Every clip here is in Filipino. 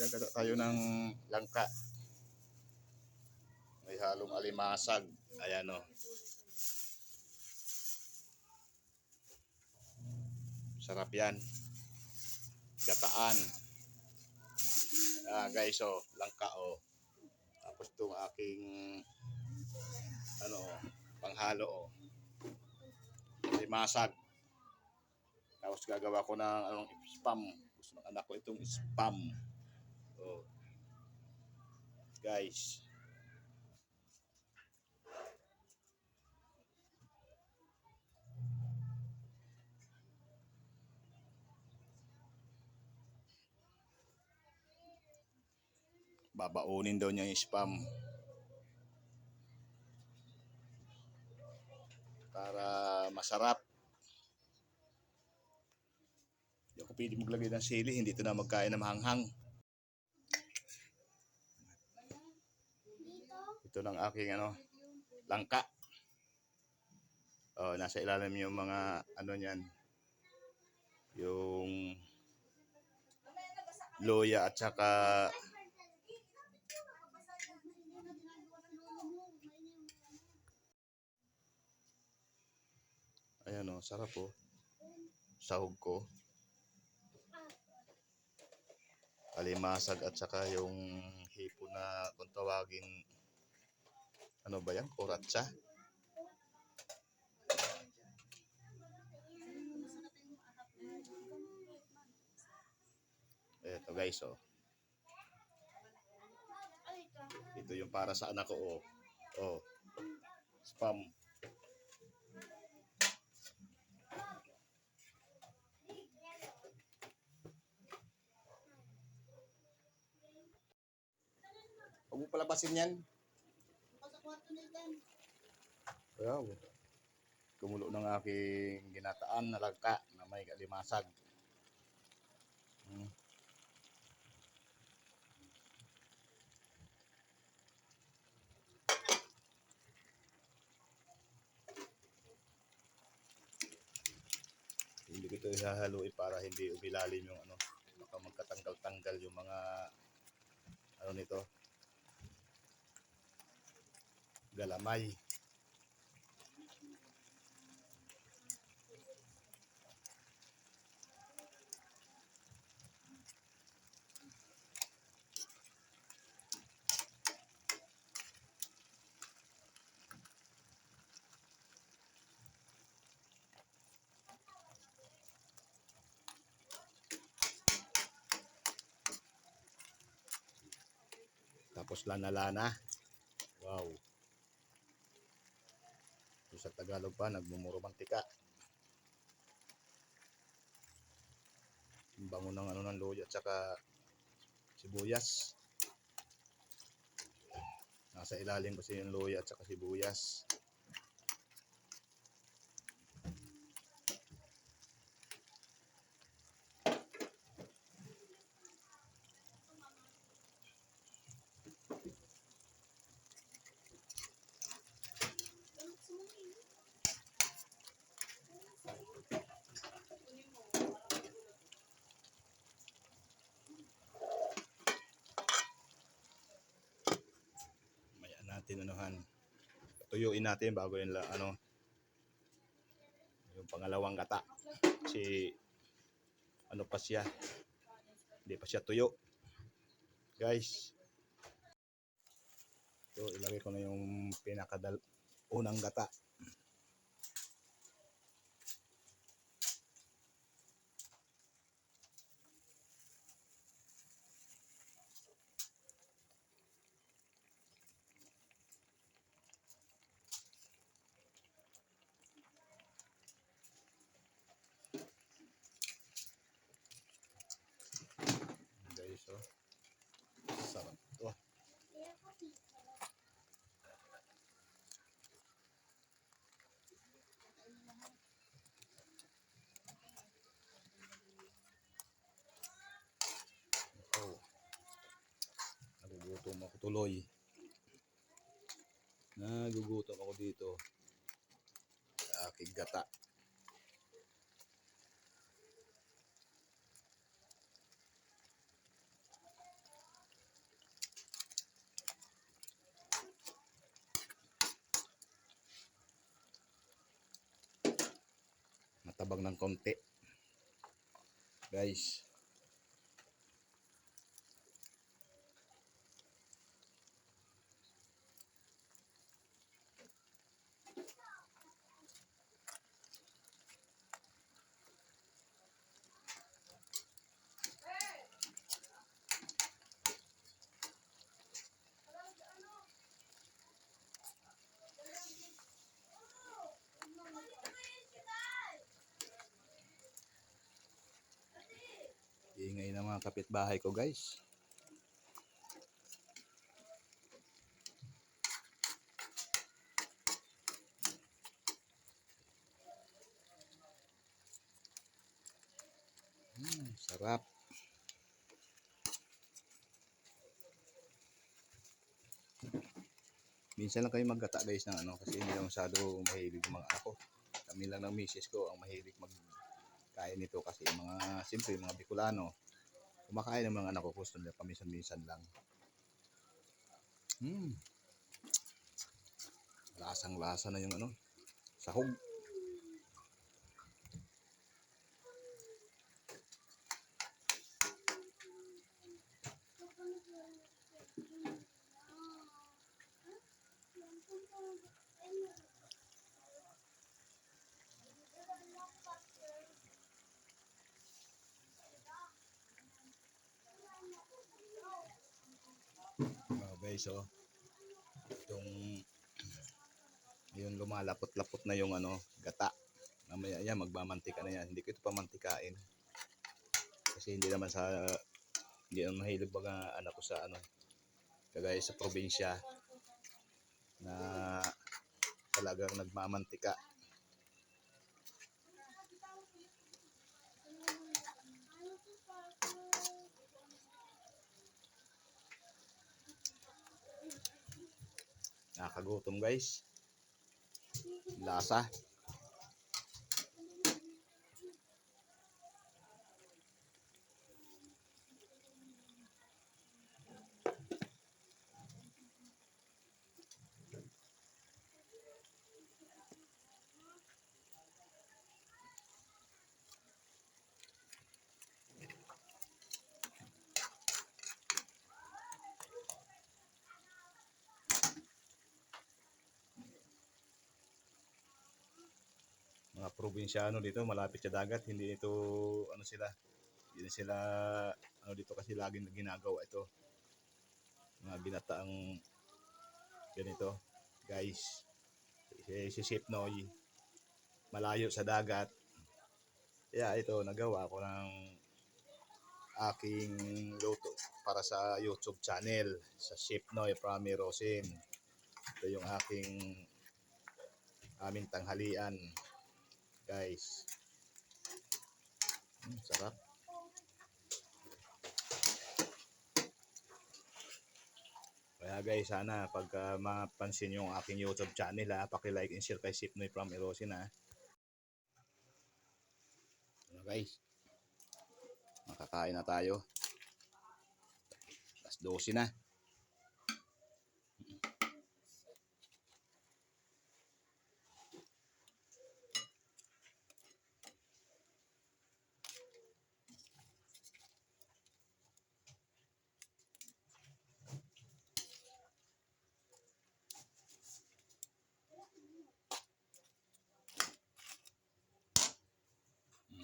Gagata tayo ng langka. May halong alimasag. Ayan o. Sarap yan. Gataan. Guys o, langka o. Tapos itong aking panghalo o. Alimasag. Tapos gagawa ko ng spam. Gusto ng anak ko itong spam. Oh. Guys. Babaunin daw niya yung spam. Para masarap. Hindi ako pwede maglagay ng sili. Hindi ito na magkain ng mahanghang. Ito ng aking langka. Oh, nasa ilalim yung mga niyan. Yung loya at saka ayan o, sarap o. Sahog ko. Alimasag at saka yung hipo na kung tawagin ba yan? Kuratsa. Eto guys o. Ito yung para sa anak ko o. Oh. Spam. Huwag mo palabasin yan. Wow. Kumulo ng aking ginataan na langka na may alimasag. Hindi ko ito ihahaluin para hindi umilalim yung baka magkatanggal-tanggal yung mga nito. Galamay. Tapos lana-lana. Wow. Sa Tagalog pa, nagmumuro mantika. Ang bango ng ng loya at saka sibuyas. Nasa ilalim kasi yung loya at saka sibuyas. Tuyuin natin bago yung yung pangalawang gata. Kasi pa siya. Hindi pa siya tuyo. Guys. So ilagay ko na yung unang gata. So, sarap to. Oh. Nagugutom ako tuloy. Nagugutom ako dito. Sa aking gata. lang ng konti. Guys. Ingay ng mga kapitbahay ko, guys. Sarap. Minsan lang kayo maggata, guys, ng ano, kasi hindi lang masyado mahilig mga anak ko. Kami lang ng misis ko ang mahilig magkain nito kasi mga, siyempre, mga Bicolano, kumakain ng mga anak ko, gusto nila paminsan-minsan lang. Lasang-lasa na yung ano, sahog. Guys, oh, itong yung lumalapot-lapot na yung ano, gata. Mamaya yan, magmamantika na yan. Hindi ko ito pamantikain. Kasi hindi naman mahilig mga anak ko sa ano, kagaya sa probinsya na talagang nagmamantika. Nakakagutom, guys. Lasa. Mga probinsyano dito malapit sa dagat, hindi ito ano sila, hindi sila ano dito kasi laging ginagawa ito, mga binataang ganito, guys. Si Chef Noy malayo sa dagat, kaya ito nagawa ko ng aking luto para sa YouTube channel, sa Chef Noy Prami Rosin. Ito yung aming tanghalian, guys. Sarap. Kaya guys, sana pagka mapansin yung aking YouTube channel, paki-like and share kay Chef Noy Prami Rosin, ha. Ano, guys, makakain na tayo. Alas 12 na.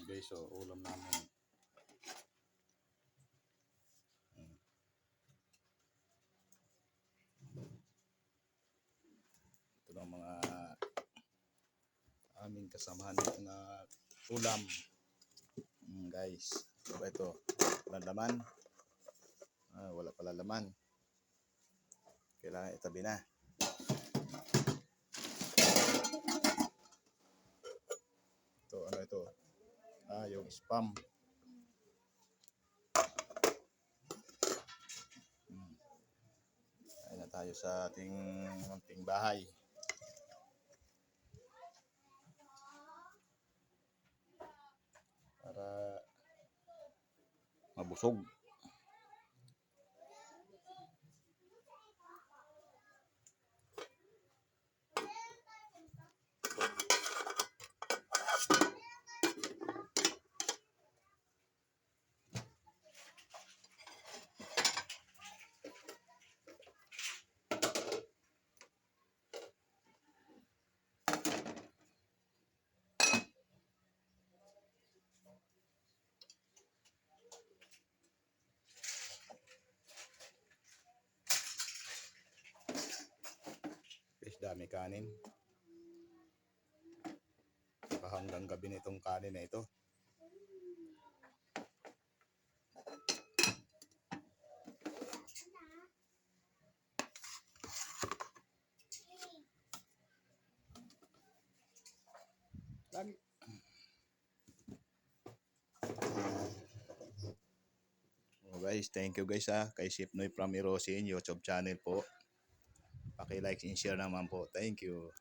Guys, so ulam namin. Ito lang mga aming kasamahan dito na ulam. Guys, ito, walang laman. Wala pala laman. Kailangan itabi na. Ito, ano ito? Yung spam. Kain na tayo sa ating munting bahay. Para mabusog. may kanin. Baka hanggang gabi na itong kanin na ito. Lagi. Oh guys, thank you guys kay Chef Noy from Erosin YouTube channel po. Paki-like and share naman po. Thank you.